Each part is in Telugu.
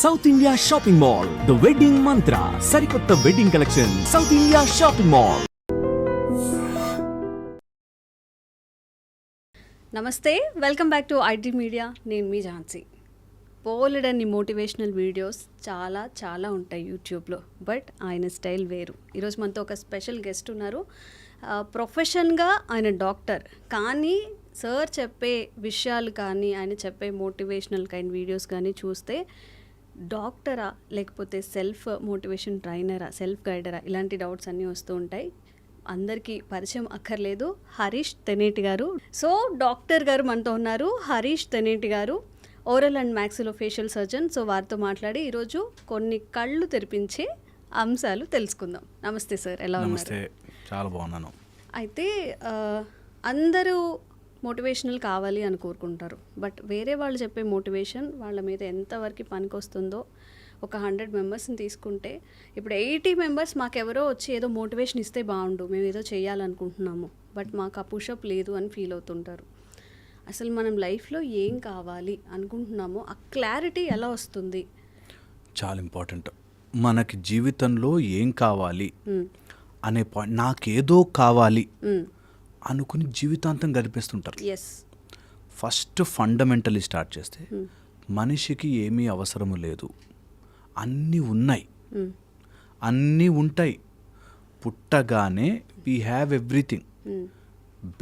South India shopping mall, the wedding Mantra, సరికొత్త wedding collection, South India shopping mall. నమస్తే, welcome back to IT media. నేను మీ ఝాన్సీ. పోలెడన్ని మోటివేషనల్ వీడియోస్ చాలా ఉంటాయి యూట్యూబ్లో, బట్ ఆయన స్టైల్ వేరు. ఈరోజు మనతో ఒక స్పెషల్ గెస్ట్ ఉన్నారు. ప్రొఫెషన్గా ఆయన డాక్టర్, కానీ సార్ చెప్పే విషయాలు కానీ ఆయన చెప్పే మోటివేషనల్ కైండ్ వీడియోస్ కానీ చూస్తే డాక్టరా లేకపోతే సెల్ఫ్ మోటివేషన్ ట్రైనరా, సెల్ఫ్ గైడరా, ఇలాంటి డౌట్స్ అన్నీ వస్తూ ఉంటాయి. అందరికీ పరిచయం అక్కర్లేదు, హరీష్ తెనేటి గారు. సో డాక్టర్ గారు మనతో ఉన్నారు, హరీష్ తెనేటి గారు, oral and maxillofacial surgeon. So వారితో మాట్లాడి ఈరోజు కొన్ని కళ్ళు తెరిపించే అంశాలు తెలుసుకుందాం. నమస్తే సార్, ఎలా ఉన్నారు? చాలా బాగున్నాను. అయితే అందరూ మోటివేషనల్ కావాలి అని కోరుకుంటారు, బట్ వేరే వాళ్ళు చెప్పే మోటివేషన్ వాళ్ళ మీద ఎంతవరకు పనికొస్తుందో, ఒక 100 మెంబర్స్ని తీసుకుంటే ఇప్పుడు 80 మెంబర్స్ మాకెవరో వచ్చి ఏదో మోటివేషన్ ఇస్తే బాగుండు, మేము ఏదో చేయాలనుకుంటున్నాము, బట్ మాకు ఆ పుషప్ లేదు అని ఫీల్ అవుతుంటారు. అసలు మనం లైఫ్లో ఏం కావాలి అనుకుంటున్నామో ఆ క్లారిటీ ఎలా వస్తుంది? చాలా ఇంపార్టెంట్. మనకి జీవితంలో ఏం కావాలి అనే పాయింట్, నాకేదో కావాలి అనుకుని జీవితాంతం గడిపేస్తుంటారు. ఫస్ట్ ఫండమెంటలీ స్టార్ట్ చేస్తే మనిషికి ఏమీ అవసరము లేదు, అన్నీ ఉన్నాయి, అన్నీ ఉంటాయి. పుట్టగానే we have everything.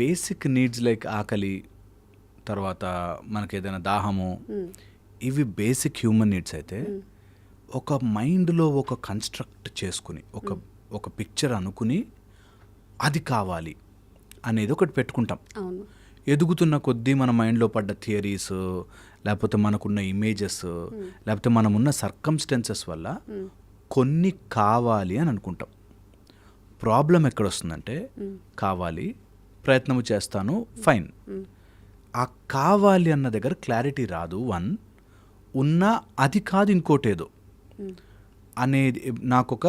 Basic needs like ఆకలి, తర్వాత మనకి ఏదైనా దాహము, ఇవి బేసిక్ హ్యూమన్ నీడ్స్. అయితే ఒక మైండ్లో ఒక కన్స్ట్రక్ట్ చేసుకుని ఒక పిక్చర్ అనుకుని అది కావాలి అనేది ఒకటి పెట్టుకుంటాం. ఎదుగుతున్న కొద్దీ మన మైండ్లో పడ్డ థియరీస్, లేకపోతే మనకున్న ఇమేజెస్, లేకపోతే మనమున్న సర్కమ్స్టెన్సెస్ వల్ల కొన్ని కావాలి అని అనుకుంటాం. ప్రాబ్లం ఎక్కడొస్తుందంటే, కావాలి, ప్రయత్నము చేస్తాను, ఫైన్, ఆ కావాలి అన్న దగ్గర క్లారిటీ రాదు. ఉన్నా అది కాదు ఇంకోటేదో అనేది. నాకు ఒక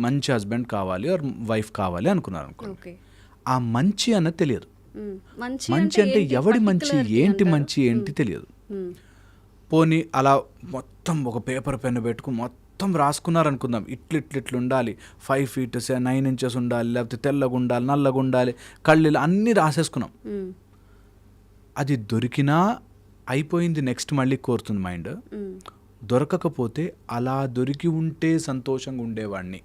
మంచి హస్బెండ్ కావాలి, ఆర్ వైఫ్ కావాలి అనుకున్నారు అనుకో, ఆ మంచి అన్నది తెలియదు. మంచి అంటే ఎవడి మంచి, ఏంటి మంచి ఏంటి తెలియదు. పోనీ అలా మొత్తం ఒక పేపర్ పెన్ను పెట్టుకుని మొత్తం రాసుకున్నారు అనుకుందాం, ఇట్లు ఉండాలి, 5 feet 9 inches ఉండాలి, లేకపోతే తెల్లగా ఉండాలి, నల్లగా ఉండాలి, కళ్ళు అన్నీ రాసేసుకున్నాం. అది దొరికినా అయిపోయింది, నెక్స్ట్ మళ్ళీ కోరుతుంది మైండ్. దొరకకపోతే అలా దొరికి ఉంటే సంతోషంగా ఉండేవాడిని.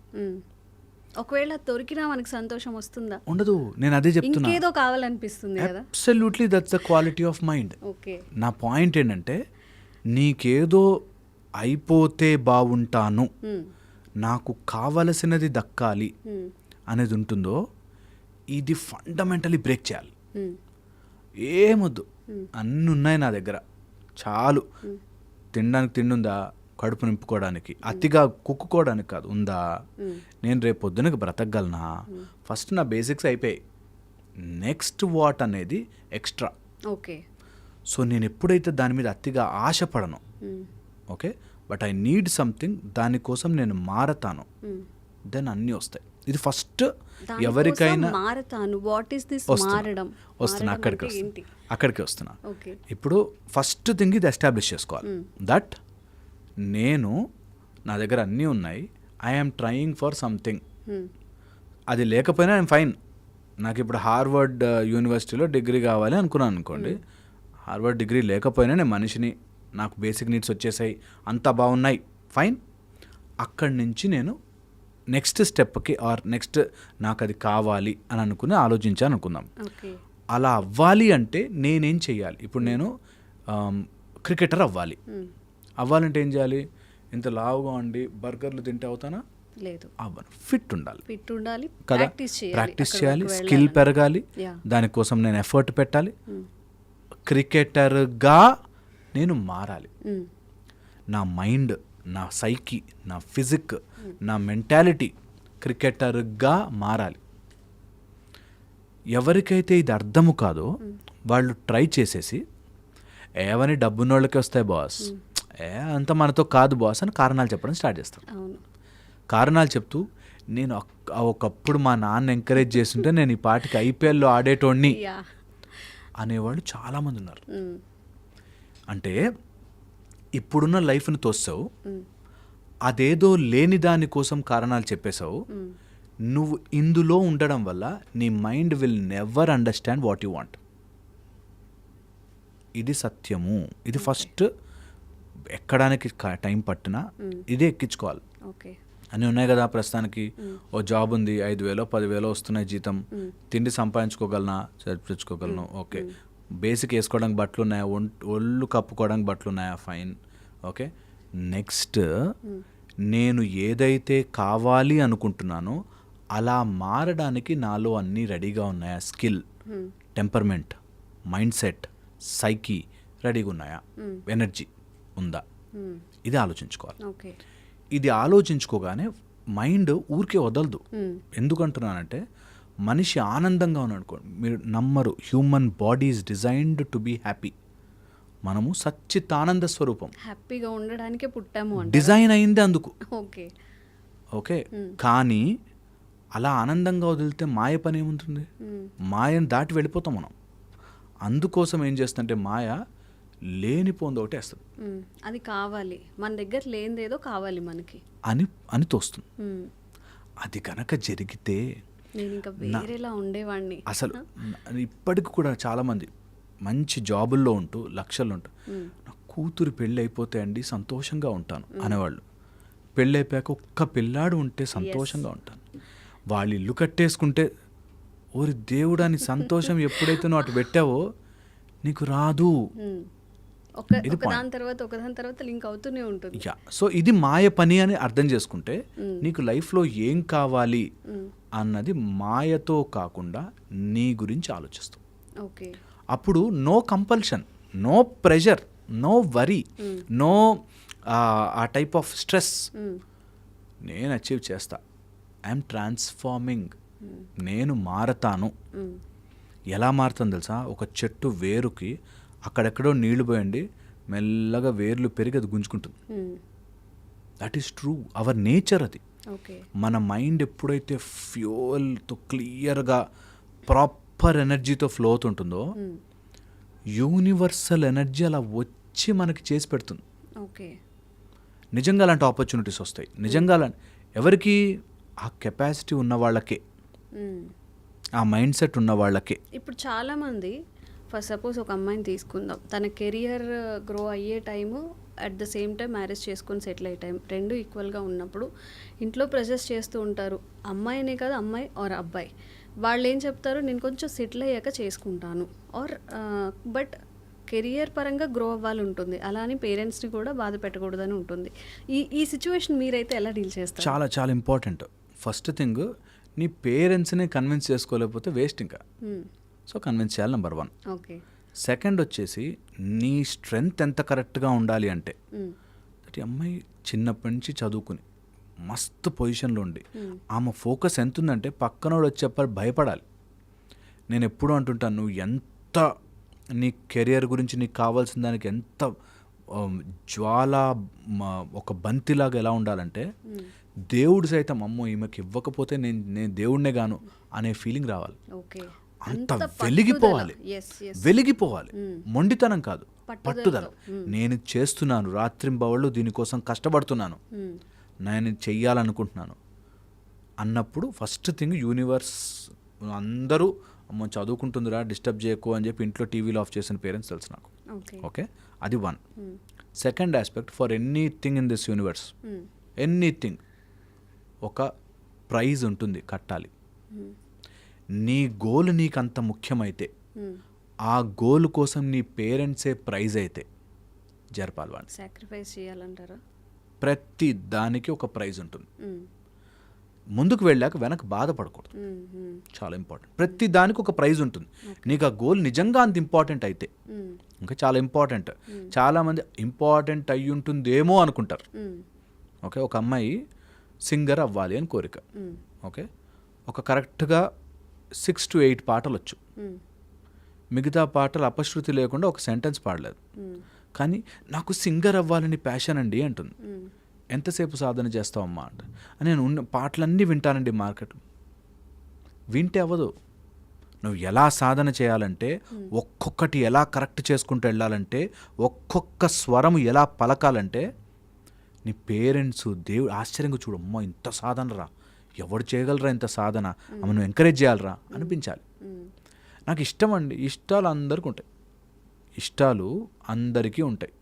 ఒకవేళ దొరికినా మనకి సంతోషం వస్తుందా? ఉండదు. నేను అదే చెప్తున్నా, ఇంకేదో కావాలనిపిస్తుంది కదా. Absolutely, that's the quality of mind. నా పాయింట్ ఏంటంటే, నీకేదో అయిపోతే బాగుంటాను, నాకు కావలసినది దక్కాలి అనేది ఉంటుందో, ఇది ఫండమెంటలీ బ్రేక్ చేయాలి. ఏమొద్దు, అన్నీ ఉన్నాయి నా దగ్గర, చాలు. తినడానికి తిండి ఉందా, కడుపు నింపుకోవడానికి, అతిగా కుక్కుకోవడానికి కాదు, ఉందా, నేను రేపు పొద్దునకి బ్రతకగలనా, ఫస్ట్ నా బేసిక్స్ అయిపోయాయి, నెక్స్ట్ వాట్ అనేది ఎక్స్ట్రా. ఓకే. సో నేను ఎప్పుడైతే దాని మీద అతిగా ఆశపడను, okay, but I need something, దానికోసం నేను మారతాను, దెన్ అన్నీ వస్తాయి. ఇది ఫస్ట్ ఎవరికైనా వస్తున్నా, అక్కడికి వస్తున్నా. ఇప్పుడు ఫస్ట్ థింగ్ ఇది ఎస్టాబ్లిష్ చేసుకోవాలి, దట్ నేను, నా దగ్గర అన్నీ ఉన్నాయి, ఐఎమ్ ట్రయింగ్ ఫర్ సంథింగ్. అది లేకపోయినా ఐఎమ్ ఫైన్. నాకు ఇప్పుడు హార్వర్డ్ యూనివర్సిటీలో డిగ్రీ కావాలి అనుకున్నాను అనుకోండి, హార్వర్డ్ డిగ్రీ లేకపోయినా నేను మనిషిని, నాకు బేసిక్ నీడ్స్ వచ్చేసాయి, అంతా బాగున్నాయి, ఫైన్. అక్కడి నుంచి నేను నెక్స్ట్ స్టెప్కి, ఆర్ నెక్స్ట్ నాకు అది కావాలి అని అనుకుని ఆలోచించాను అనుకుందాం. అలా అవ్వాలి అంటే నేనేం చెయ్యాలి? ఇప్పుడు నేను క్రికెటర్ అవ్వాలంటే ఏం చేయాలి? ఇంత లావుగా ఉండి బర్గర్లు తింటే అవుతానా? లేదు, అవ్వను. ఫిట్ ఉండాలి కదా, ప్రాక్టీస్ చేయాలి, స్కిల్ పెరగాలి, దానికోసం నేను ఎఫర్ట్ పెట్టాలి, క్రికెటర్గా నేను మారాలి. నా మైండ్, నా సైకి, నా ఫిజిక్, నా మెంటాలిటీ క్రికెటర్గా మారాలి. ఎవరికైతే ఇది అర్థము కాదో వాళ్ళు ట్రై చేసేసి, ఏవని డబ్బున్నోళ్ళకి వస్తాయి బాస్, అంత మనతో కాదు బాస్ అని కారణాలు చెప్పడం స్టార్ట్ చేస్తాం. కారణాలు చెప్తూ, నేను ఒకప్పుడు మా నాన్న ఎంకరేజ్ చేస్తుంటే నేను ఈ పాటికి IPLలో ఆడేటోడిని అనేవాళ్ళు చాలామంది ఉన్నారు. అంటే ఇప్పుడున్న లైఫ్ని తోస్తావు, అదేదో లేని దాని కోసం కారణాలు చెప్పేశావు. నువ్వు ఇందులో ఉండడం వల్ల నీ mind will never understand what you want. ఇది సత్యము. ఇది ఫస్ట్ ఎక్కడానికి టైం పట్టినా ఇదే ఎక్కించుకోవాలి. ఓకే. అన్నీ ఉన్నాయి కదా ప్రస్తుతానికి. ఓ జాబ్ ఉంది, 5,000 10,000 వస్తున్నాయి జీతం, తిండి సంపాదించుకోగలనా, తెచ్చుకోగలను, ఓకే. బేసిక్ వేసుకోవడానికి బట్టలు ఉన్నాయా, ఒళ్ళు కప్పుకోవడానికి బట్టలు ఉన్నాయా, ఫైన్, ఓకే. నెక్స్ట్ నేను ఏదైతే కావాలి అనుకుంటున్నానో అలా మారడానికి నాలో అన్నీ రెడీగా ఉన్నాయా, స్కిల్, టెంపర్మెంట్, మైండ్ సెట్, సైకి రెడీగా ఉన్నాయా, ఎనర్జీ ఉందా, ఇది ఆలోచించుకోవాలి. ఓకే. ఇది ఆలోచించుకోగానే మైండ్ ఊరికే వదలదు. ఎందుకంటున్నానంటే మనిషి ఆనందంగా ఉన్నాడు అనుకోండి, మీరు నమ్మరు, human body is designed to be happy. మనము సచ్చిత్ ఆనంద స్వరూపం, హ్యాపీగా ఉండడానికే పుట్టాము అంటే డిజైన్ అయింది అందుకు. ఓకే. ఓకే. కానీ అలా ఆనందంగా వదిలితే మాయ పని ఏముంటుంది? మాయను దాటి వెళ్ళిపోతాం మనం. అందుకోసం ఏం చేస్తుందంటే మాయ లేనిపోంది ఒకటి వేస్తుంది. అది కావాలి, మన దగ్గర లేనిదేదో కావాలి మనకి అని తోస్తుంది. అది కనుక జరిగితే నేను ఇంకా వేరేలా ఉండేవాడిని. అసలు ఇప్పటికి కూడా చాలామంది మంచి జాబుల్లో ఉంటూ లక్షల్లో ఉంటూ నా కూతురు పెళ్ళి అయిపోతే అండి సంతోషంగా ఉంటాను అనేవాళ్ళు. పెళ్ళి అయిపోయాక ఒక్క పిల్లాడు ఉంటే సంతోషంగా ఉంటాను. వాళ్ళు ఇల్లు కట్టేసుకుంటే ఓరి దేవుడా నీ సంతోషం ఎప్పుడైతే నువ్వు అటు పెట్టావో నీకు రాదు. ఒకదాని తర్వాత లింక్ అవుతూనే ఉంటుంది. యా. సో ఇది మాయ పని అని అర్థం చేసుకుంటే నీకు లైఫ్లో ఏం కావాలి అన్నది మాయతో కాకుండా నీ గురించి ఆలోచిస్తావు. ఓకే. అప్పుడు no compulsion, no pressure, no worry, no ఆ టైప్ ఆఫ్ స్ట్రెస్. నేను అచీవ్ చేస్తా, ఐఎమ్ ట్రాన్స్ఫార్మింగ్, నేను మారతాను. ఎలా మారుతాను తెలుసా? ఒక చెట్టు వేరుకి అక్కడెక్కడో నీళ్లు పోయండి, మెల్లగా వేర్లు పెరిగి అది గుంజుకుంటుంది. That is true, our nature అది. మన మైండ్ ఎప్పుడైతే ఫ్యూయల్తో క్లియర్గా ప్రాపర్ ఎనర్జీతో ఫ్లో అవుతుంటుందో యూనివర్సల్ ఎనర్జీ అలా వచ్చి మనకి చేసి పెడుతుంది. నిజంగా అలాంటి ఆపర్చునిటీస్ వస్తాయి. నిజంగా ఎవరికి? ఆ కెపాసిటీ ఉన్న వాళ్ళకే, ఆ మైండ్ సెట్ ఉన్న వాళ్ళకే. ఇప్పుడు చాలామంది ఫర్ సపోజ్ ఒక అమ్మాయిని తీసుకుందాం, తన కెరియర్ గ్రో అయ్యే time at the same time marriage చేసుకొని సెటిల్ అయ్యే టైం రెండు ఈక్వల్గా ఉన్నప్పుడు ఇంట్లో ప్రెజెస్ చేస్తూ ఉంటారు. అమ్మాయినే కాదు, అమ్మాయి ఆర్ అబ్బాయి, వాళ్ళు ఏం చెప్తారు, నేను కొంచెం సెటిల్ అయ్యాక చేసుకుంటాను ఆర్ బట్ కెరియర్ పరంగా గ్రో అవ్వాలి ఉంటుంది. అలా అని పేరెంట్స్ని కూడా బాధ పెట్టకూడదని ఉంటుంది. ఈ సిచ్యువేషన్ మీరైతే ఎలా డీల్ చేస్తారు? చాలా చాలా ఇంపార్టెంట్. ఫస్ట్ థింగ్, నీ పేరెంట్స్ని కన్విన్స్ చేసుకోలేకపోతే వేస్ట్. ఇంకా సో కన్విన్స్ చేయాలి, నెంబర్ 1. ఓకే. సెకండ్ వచ్చేసి నీ స్ట్రెంగ్త్ ఎంత కరెక్ట్గా ఉండాలి అంటే దట్ అమ్మాయి చిన్నప్పటి నుంచి చదువుకుని మస్తు పొజిషన్లో ఉండి ఆమె ఫోకస్ ఎంత ఉందంటే పక్కనోడు వచ్చి చెప్పాలి, భయపడాలి. నేను ఎప్పుడూ అంటుంటాను, నువ్వు ఎంత నీ కెరియర్ గురించి నీకు కావాల్సిన దానికి ఎంత జ్వాల ఒక బంతిలాగా ఎలా ఉండాలంటే దేవుడు సైతం అమ్మో ఈమెకి ఇవ్వకపోతే నేను దేవుడినే గాను అనే ఫీలింగ్ రావాలి. అంత వెలిగిపోవాలి, వెలిగిపోవాలి. మొండితనం కాదు, పట్టుదల. నేను చేస్తున్నాను, రాత్రింబవళ్ళు దీనికోసం కష్టపడుతున్నాను, నేను చెయ్యాలనుకుంటున్నాను అన్నప్పుడు ఫస్ట్ థింగ్ యూనివర్స్ అందరూ అమ్మ చదువుకుంటుందిరా డిస్టర్బ్ చేయకు అని చెప్పి ఇంట్లో టీవీలో ఆఫ్ చేసిన పేరెంట్స్ తెలుసు నాకు. ఓకే, అది 1. Second aspect, for anything in this universe, anything ఒక ప్రైజ్ ఉంటుంది, కట్టాలి. నీ గోల్ నీకు అంత ముఖ్యమైతే ఆ గోల్ కోసం నీ పేరెంట్సే ప్రైజ్ అయితే జరపాలి. వాడిని సాక్రిఫైస్ చేయాలంటారా? ప్రతి దానికి ఒక ప్రైజ్ ఉంటుంది. ముందుకు వెళ్ళాక వెనక బాధపడకూడదు, చాలా ఇంపార్టెంట్. ప్రతి దానికి ఒక ప్రైజ్ ఉంటుంది. నీకు ఆ గోల్ నిజంగా అంత ఇంపార్టెంట్ అయితే, ఇంకా చాలా ఇంపార్టెంట్. చాలామంది ఇంపార్టెంట్ అయ్యి ఉంటుందేమో అనుకుంటారు. ఓకే, ఒక అమ్మాయి సింగర్ అవ్వాలి అని కోరిక. ఓకే, ఒక కరెక్ట్గా 6 to 8 పాటలు వచ్చు, మిగతా పాటలు అపశృతి లేకుండా ఒక సెంటెన్స్ పాడలేదు. కానీ నాకు సింగర్ అవ్వాలని ప్యాషన్ అండి అంటుంది. ఎంతసేపు సాధన చేస్తావమ్మా అంట. నేను ఉన్న పాటలన్నీ వింటానండి మార్కెట్లో. వింటే అవ్వదు, నువ్వు ఎలా సాధన చేయాలంటే, ఒక్కొక్కటి ఎలా కరెక్ట్ చేసుకుంటూ వెళ్ళాలంటే, ఒక్కొక్క స్వరం ఎలా పలకాలంటే, నీ పేరెంట్స్ దేవుడు ఆశ్చర్యంగా చూడు, అమ్మో ఇంత సాధన రా, ఎవడు చేయగలరా ఇంత సాధన, మనం ఎంకరేజ్ చేయాలరా అనిపించాలి. నాకు ఇష్టం అండి, ఇష్టాలు అందరికీ ఉంటాయి, ఇష్టాలు అందరికీ ఉంటాయి.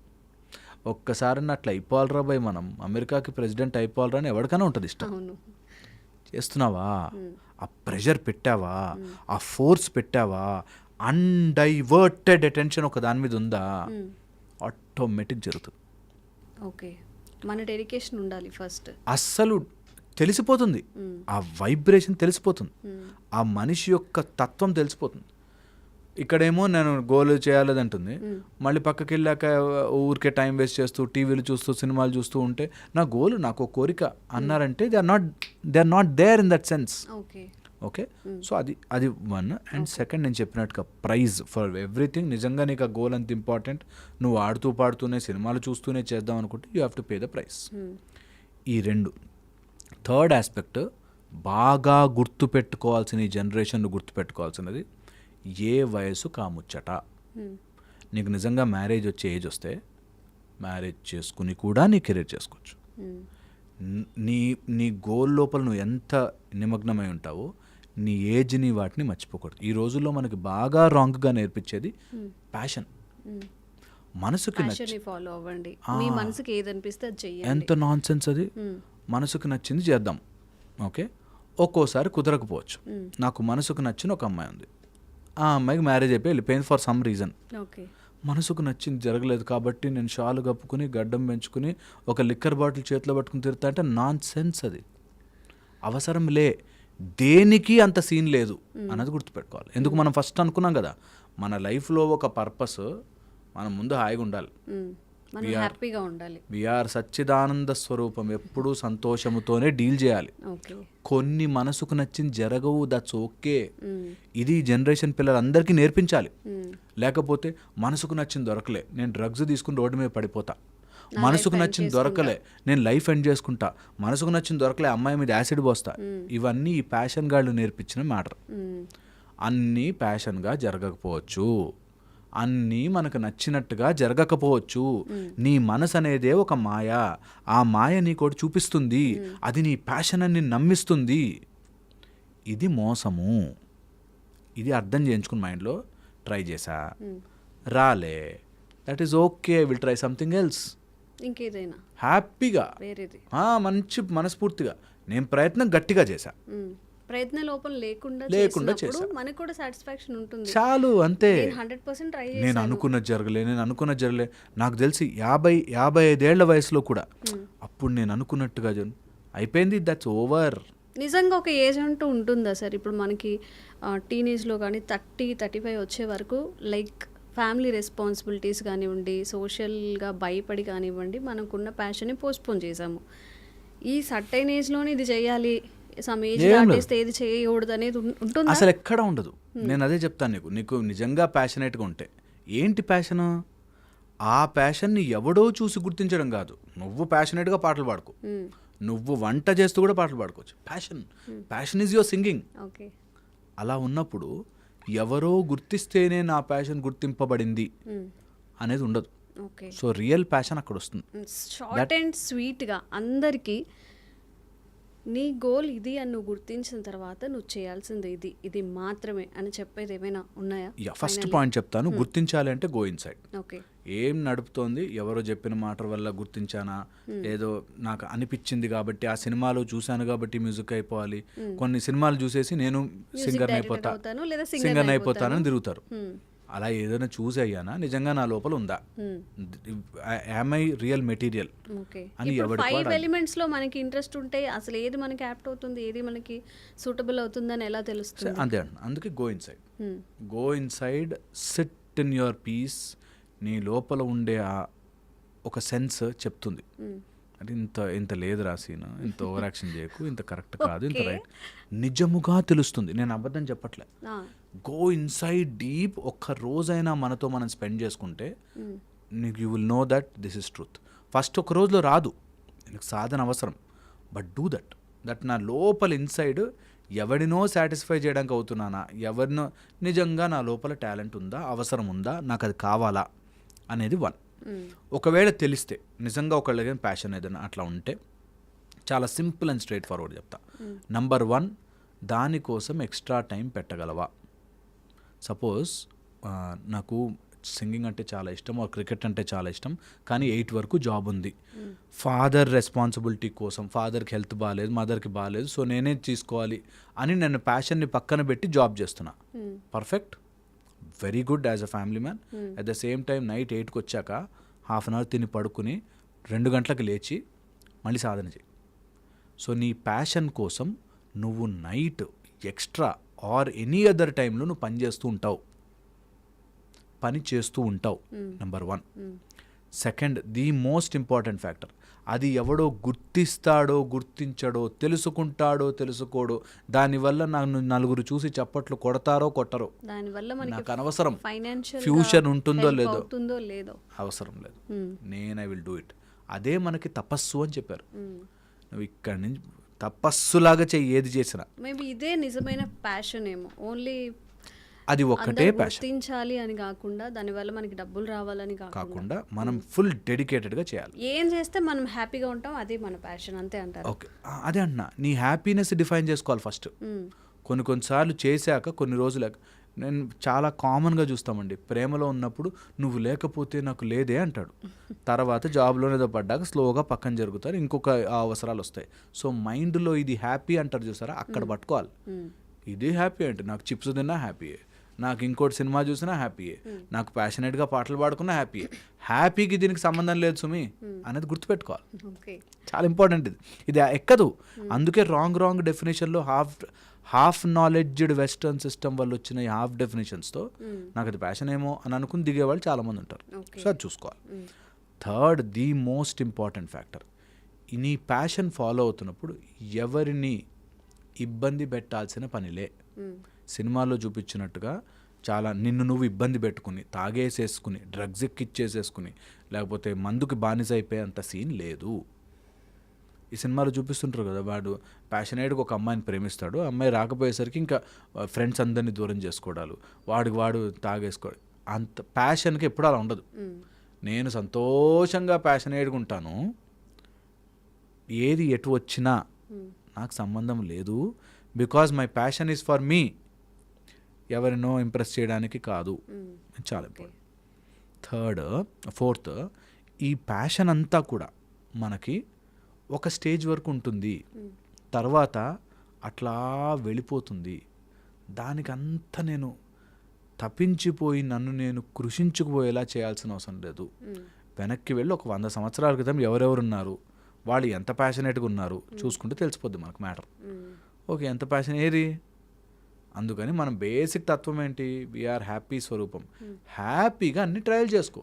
ఒక్కసారి అట్లా అయిపోవాలరా భయ్, మనం అమెరికాకి ప్రెసిడెంట్ అయిపోవాలరా అని ఎవరికైనా ఉంటుంది ఇష్టం. చేస్తున్నావా, ఆ ప్రెషర్ పెట్టావా, ఆ ఫోర్స్ పెట్టావా, అన్డైవర్టెడ్ అటెన్షన్ ఒక దాని మీద ఉందా, ఆటోమేటిక్ జరుగుతుంది. ఓకే, మన డెడికేషన్ ఉండాలి ఫస్ట్. అస్సలు తెలిసిపోతుంది, ఆ వైబ్రేషన్ తెలిసిపోతుంది, ఆ మనిషి యొక్క తత్వం తెలిసిపోతుంది. ఇక్కడేమో నేను గోల్ చేయాలదంటుంది, మళ్ళీ పక్కకి వెళ్ళాక ఊరికే టైం వేస్ట్ చేస్తూ టీవీలు చూస్తూ సినిమాలు చూస్తూ ఉంటే నా గోల్, నాకు ఒక కోరిక అన్నారంటే they are not there in that sense. Okay, so అది వన్. అండ్ సెకండ్, నేను చెప్పినట్టుగా ప్రైజ్ ఫర్ ఎవ్రీథింగ్. నిజంగా నీకు ఆ గోల్ అంత ఇంపార్టెంట్, నువ్వు ఆడుతూ పాడుతూనే సినిమాలు చూస్తూనే చేద్దాం అనుకుంటే you have to pay the price. ఈ రెండు. థర్డ్ ఆస్పెక్ట్, బాగా గుర్తుపెట్టుకోవాల్సిన, ఈ జనరేషన్లో గుర్తుపెట్టుకోవాల్సినది, ఏ వయసు కాముచ్చట. నీకు నిజంగా మ్యారేజ్ వచ్చే ఏజ్ వస్తే మ్యారేజ్ చేసుకుని కూడా నీ కెరీర్ చేసుకోవచ్చు. నీ గోల్ లోపల నువ్వు ఎంత నిమగ్నమై ఉంటావో నీ ఏజ్ని వాటిని మర్చిపోకూడదు. ఈ రోజుల్లో మనకి బాగా రాంగ్గా నేర్పించేది ప్యాషన్. మనసుకి ఫాలో అవ్వండి, మీ మనసుకి ఏది అనిపిస్తే అది చెయ్యండి. ఎంత నాన్ సెన్స్ అది. మనసుకు నచ్చింది చేద్దాం. ఓకే, ఒక్కోసారి కుదరకపోవచ్చు. నాకు మనసుకు నచ్చిన ఒక అమ్మాయి ఉంది, ఆ అమ్మాయికి మ్యారేజ్ అయిపోయి వెళ్ళిపోయింది ఫర్ సమ్ రీజన్. మనసుకు నచ్చింది జరగలేదు కాబట్టి నేను షాలు కప్పుకుని గడ్డం పెంచుకుని ఒక లిక్కర్ బాటిల్ చేతిలో పట్టుకుని తిరుగుతా అంటే నాన్ సెన్స్ అది. అవసరం లే, దేనికి అంత సీన్ లేదు అన్నది గుర్తుపెట్టుకోవాలి. ఎందుకు మనం ఫస్ట్ అనుకున్నాం కదా, మన లైఫ్లో ఒక పర్పస్, మనం ముందు హాయిగా ఉండాలి, హ్యాపీగా ఉండాలి. వీఆర్ సచ్చిదానంద స్వరూపం, ఎప్పుడూ సంతోషముతోనే డీల్ చేయాలి. కొన్ని మనసుకు నచ్చింది జరగవు, దట్స్ ఓకే. ఇది జనరేషన్ పిల్లలందరికీ నేర్పించాలి. లేకపోతే మనసుకు నచ్చింది దొరకలే, నేను డ్రగ్స్ తీసుకుని రోడ్డు మీద పడిపోతా, మనసుకు నచ్చింది దొరకలే నేను లైఫ్ ఎండ్ చేసుకుంటా, మనసుకు నచ్చింది దొరకలే అమ్మాయి మీద యాసిడ్ పోస్తా. ఇవన్నీ ఈ ప్యాషన్ గాళ్ళు నేర్పించిన మ్యాటర్. అన్నీ ప్యాషన్గా జరగకపోవచ్చు, అన్నీ మనకు నచ్చినట్టుగా జరగకపోవచ్చు. నీ మనసు అనేదే ఒక మాయ, ఆ మాయ నీకోటి చూపిస్తుంది, అది నీ ప్యాషన్ అని నమ్మిస్తుంది. ఇది మోసము. ఇది అర్థం చేయించుకుని మైండ్లో ట్రై చేశా, రాలే, that is okay, will try something else. ఇంకేదైనా హ్యాపీగా, మంచి మనస్ఫూర్తిగా నేను ప్రయత్నం గట్టిగా చేశా, ప్రయత్న లోపం లేకుండా చేసా, మనకు కూడా సాటిస్ఫాక్షన్ ఉంటుంది. చాలు, అంతే. 100% ట్రై చేశాను. నేను అనుకున్నది జరగలే. నాకు తెలిసి 55 వయసులో కూడా అప్పుడు నేను అనుకున్నట్టుగా అయిపోయింది, దట్స్ ఓవర్. నిజంగా ఒక ఏజ్ అంటూ ఉంటుందా సార్? ఇప్పుడు మనకి టీనేజ్లో కానీ 30-35 వచ్చే వరకు లైక్ ఫ్యామిలీ రెస్పాన్సిబిలిటీస్ కానివ్వండి, సోషల్గా భయపడి కానివ్వండి, మనకున్న ప్యాషన్ని పోస్ట్పోన్ చేసాము. ఈ సర్టైన్ ఏజ్లోనే ఇది చేయాలి, సమ్ ఏజ్ దాటేస్తే ఏది చేయకూడదు అనేది ఉంటుంది అసలు ఎక్కడ ఉండదు. నేను అదే చెప్తాను నీకు నిజంగా ప్యాషనేట్గా ఉంటే. ఏంటి ప్యాషన్? ఆ ప్యాషన్ని ఎవడో చూసి గుర్తించడం కాదు. నువ్వు ప్యాషనేట్గా పాటలు పాడుకో, నువ్వు వంట చేస్తూ కూడా పాటలు పాడుకోవచ్చు. Passion is your singing. అలా ఉన్నప్పుడు ఎవరో గుర్తిస్తేనే నా ప్యాషన్ గుర్తింపబడింది అనేది ఉండదు. సో రియల్ ప్యాషన్ అక్కడ వస్తుంది. షార్ట్ అండ్ స్వీట్గా అందరికీ నీ గోల్ ఇది అని నువ్వు గుర్తించిన తర్వాత నువ్వు చేయాల్సింది ఇది మాత్రమే అని చెప్పేది ఏమైనా ఉన్నాయా? ఫస్ట్ పాయింట్ చెప్తాను, గుర్తించాలి అంటే గో ఇన్సైడ్. ఏం నడుపుతోంది, ఎవరో చెప్పిన మాట వల్ల గుర్తించానా, ఏదో నాకు అనిపించింది కాబట్టి ఆ సినిమాలో చూశాను కాబట్టి మ్యూజిక్ అయిపోవాలి. కొన్ని సినిమాలు చూసేసి నేను సింగర్ అయిపోతానని తిరుగుతారు. అలా ఏదైనా చూసి అయ్యానా, నిజంగా నా లోపల ఉందా, యామ్ ఐ రియల్ మెటీరియల్ అని ఎవరి 5 ఎలిమెంట్స్ లో మనకి ఇంట్రెస్ట్ ఉంటే అసలు ఏది మనకి యాప్ట్ అవుతుంది, ఏది మనకి సూటబుల్ అవుతుందని ఎలా తెలుస్తుంది? అంతే. అందుకే go inside, sit in your peace. నీ లోపల ఉండే ఒక సెన్స్ చెప్తుంది, అంటే ఇంత లేదు రాసిన, ఇంత ఓవర్ యాక్షన్ చేయకు, ఇంత కరెక్ట్ కాదు, ఇంత రైట్. నిజముగా తెలుస్తుంది, నేను అబద్ధం చెప్పట్లే. Go inside deep. ఒక్క రోజైనా మనతో మనం స్పెండ్ చేసుకుంటే నీకు you will know that this is truth. First ఒక రోజులో రాదు, నీకు సాధన అవసరం, బట్ డూ దట్. నా లోపల ఇన్సైడ్ ఎవరినో సాటిస్ఫై చేయడానికి అవుతున్నానా, ఎవరినో నిజంగా నా లోపల టాలెంట్ ఉందా, అవసరం ఉందా, నాకు అది కావాలా అనేది 1. ఒకవేళ తెలిస్తే నిజంగా ఒకళ్ళకి ప్యాషన్ ఏదైనా అట్లా ఉంటే చాలా సింపుల్ అండ్ స్ట్రైట్ ఫార్వర్డ్ చెప్తా. నంబర్ 1, దానికోసం ఎక్స్ట్రా టైం పెట్టగలవా. సపోజ్ నాకు సింగింగ్ అంటే చాలా ఇష్టం, క్రికెట్ అంటే చాలా ఇష్టం, కానీ 8 వరకు జాబ్ ఉంది. ఫాదర్ రెస్పాన్సిబిలిటీ కోసం, ఫాదర్కి హెల్త్ బాగాలేదు, మదర్కి బాగాలేదు, సో నేనే తీసుకోవాలి అని నేను ప్యాషన్ని పక్కన పెట్టి జాబ్ చేస్తున్నా. Perfect, very good as a family man. At the same time night 8కి వచ్చాక హాఫ్ అన్ అవర్ తిని పడుకుని 2 గంటలకు లేచి మళ్ళీ సాధన చేయి. సో నీ ప్యాషన్ కోసం నువ్వు night extra or any other టైంలో నువ్వు పని చేస్తూ ఉంటావు. Number 1. Second, the most important factor, అది ఎవడో గుర్తిస్తాడో గుర్తించడో, తెలుసుకుంటాడో తెలుసుకోడో, దానివల్ల నన్ను నలుగురు చూసి చప్పట్లు కొడతారో కొట్టరో, నాకు అనవసరం. ఫ్యూచర్ ఉంటుందో లేదో అవసరం లేదు. నేను ఐ విల్ డూ ఇట్. అదే మనకి తపస్సు అని చెప్పారు. నువ్వు ఇక్కడి నుంచి తపస్సులాగా చెయ్యి, ఏది చేసినా. మేబీ ఇదే నిజమైన ప్యాషన్ ఏమో. ఓన్లీ అది ఒక్కటే ప్యాషన్, గుర్తించాలి అని కాకుండా, దానివల్ల మనకి డబ్బులు రావాలని కాకుండా మనం ఫుల్ డెడికేటెడ్గా చేయాలి. ఏం చేస్తే మనం హ్యాపీగా ఉంటాం, అదే మన ప్యాషన్, అంతే అంటారు. ఓకే, అదే అంటున్నా. నీ హ్యాపీనెస్ డిఫైన్ చేసుకోవాలి ఫస్ట్. కొన్నిసార్లు చేశాక కొన్ని రోజులు నేను చాలా కామన్గా చూస్తామండి, ప్రేమలో ఉన్నప్పుడు నువ్వు లేకపోతే నాకు లేదే అంటాడు, తర్వాత జాబ్లోనే ఏదో పడ్డాక స్లోగా పక్కన జరుగుతారు, ఇంకొక అవసరాలు వస్తాయి. సో మైండ్లో ఇది హ్యాపీ అంటారు చూసారా, అక్కడ పట్టుకోవాలి. ఇది హ్యాపీ అంటే నాకు చిప్స్ తిన్నా హ్యాపీయే, నాకు ఇంకోటి సినిమా చూసినా హ్యాపీయే, నాకు ప్యాషనేట్గా పాటలు పాడుకున్నా హ్యాపీయే. హ్యాపీకి దీనికి సంబంధం లేదు సుమి అనేది గుర్తుపెట్టుకోవాలి. చాలా ఇంపార్టెంట్ ఇది ఎక్కదు. అందుకే రాంగ్ డెఫినేషన్లో హాఫ్ నాలెడ్జ్డ్ వెస్టర్న్ సిస్టమ్ వల్ల వచ్చిన ఈ హాఫ్ డెఫినేషన్స్తో నాకు అది ప్యాషన్ ఏమో అని అనుకుని దిగేవాళ్ళు చాలామంది ఉంటారు. సో అది చూసుకోవాలి. Third, the most important factor, నీ ప్యాషన్ ఫాలో అవుతున్నప్పుడు ఎవరిని ఇబ్బంది పెట్టాల్సిన పనిలే. సినిమాల్లో చూపించినట్టుగా చాలా నిన్ను నువ్వు ఇబ్బంది పెట్టుకుని, తాగేసేసుకుని, డ్రగ్స్ ఎక్కిచ్చేసేసుకుని, లేకపోతే మందుకి బానిస అయిపోయేంత సీన్ లేదు. ఈ సినిమాలో చూపిస్తుంటారు కదా, వాడు ప్యాషనేట్గా ఒక అమ్మాయిని ప్రేమిస్తాడు, అమ్మాయి రాకపోయేసరికి ఇంకా ఫ్రెండ్స్ అందరినీ దూరం చేసుకోవడాలు, వాడు తాగేసుకోవడం. అంత ప్యాషన్కి ఎప్పుడు అలా ఉండదు. నేను సంతోషంగా ప్యాషనేట్గా ఉంటాను, ఏది ఎటు వచ్చినా నాకు సంబంధం లేదు, because my passion is for me, ఎవరినో ఇంప్రెస్ చేయడానికి కాదు. చాలా ఇంపార్టెంట్. ఫోర్త్, ఈ ప్యాషన్ అంతా కూడా మనకి ఒక స్టేజ్ వరకు ఉంటుంది, తర్వాత అట్లా వెళ్ళిపోతుంది. దానికంతా నేను తప్పించిపోయి నన్ను నేను కృషించుకుపోయేలా చేయాల్సిన అవసరం లేదు. వెనక్కి వెళ్ళి ఒక 100 సంవత్సరాల క్రితం ఎవరెవరు ఉన్నారు, వాళ్ళు ఎంత ప్యాషనేట్గా ఉన్నారు చూసుకుంటే తెలిసిపోద్ది మనకు మ్యాటర్. ఓకే, ఎంత ప్యాషన్ ఏది. అందుకని మనం బేసిక్ తత్వం ఏంటి, వీఆర్ హ్యాపీ స్వరూపం. హ్యాపీగా అన్ని ట్రయల్ చేసుకో,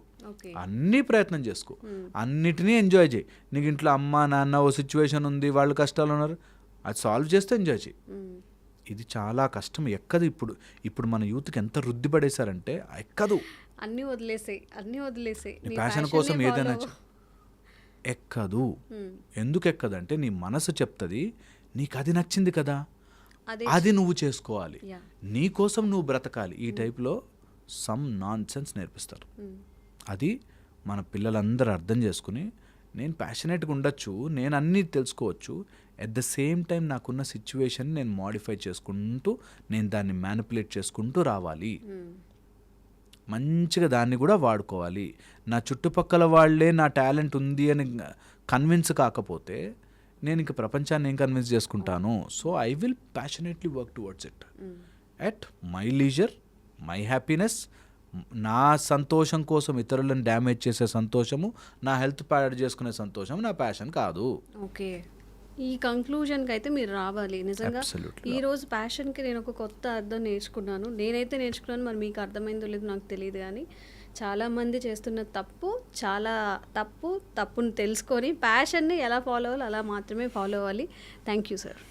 అన్ని ప్రయత్నం చేసుకో, అన్నిటినీ ఎంజాయ్ చేయి. నీకు ఇంట్లో అమ్మ నాన్న ఓ సిచ్యువేషన్ ఉంది, వాళ్ళు కష్టాలు ఉన్నారు, అది సాల్వ్ చేస్తే ఎంజాయ్ చేయి. ఇది చాలా కష్టం, ఎక్కదు. ఇప్పుడు మన యూత్కి ఎంత వృద్ధి పడేశారంటే ఎక్కదు. అన్ని వదిలేసాయి ప్యాషన్ కోసం ఏదైనా ఎక్కదు. ఎందుకు ఎక్కదంటే నీ మనసు చెప్తుంది నీకు అది నచ్చింది కదా, అది నువ్వు చేసుకోవాలి, నీ కోసం నువ్వు బ్రతకాలి. ఈ టైప్లో సమ్ నాన్ సెన్స్ నేర్పిస్తారు. అది మన పిల్లలందరూ అర్థం చేసుకుని, నేను ప్యాషనేట్గా ఉండొచ్చు, నేను అన్నీ తెలుసుకోవచ్చు, ఎట్ ద సేమ్ టైం నాకున్న సిచ్యువేషన్ నేను మాడిఫై చేసుకుంటూ, నేను దాన్ని మ్యానిపులేట్ చేసుకుంటూ రావాలి, మంచిగా దాన్ని కూడా వాడుకోవాలి. నా చుట్టుపక్కల వాళ్ళే నా టాలెంట్ ఉంది అని కన్విన్స్ కాకపోతే నేను ఇంక ప్రపంచాన్ని ఏం కన్విన్స్ చేసుకుంటాను. So I will passionately work towards it at my leisure, my happiness. నా సంతోషం కోసం ఇతరులను డ్యామేజ్ చేసే సంతోషము, నా హెల్త్ పాడు చేసుకునే సంతోషం నా ప్యాషన్ కాదు. ఓకే, ఈ కంక్లూజన్కి అయితే మీరు రావాలి. నిజంగా ఈరోజు ప్యాషన్కి నేను ఒక కొత్త అర్థం నేర్చుకున్నాను. నేనైతే నేర్చుకున్నాను, మరి మీకు అర్థమైందో లేదో నాకు తెలియదు. కానీ చాలామంది చేస్తున్న తప్పును తెలుసుకొని ప్యాషన్ని ఎలా ఫాలో అవ్వాలి అలా మాత్రమే ఫాలో అవ్వాలి. Thank you sir.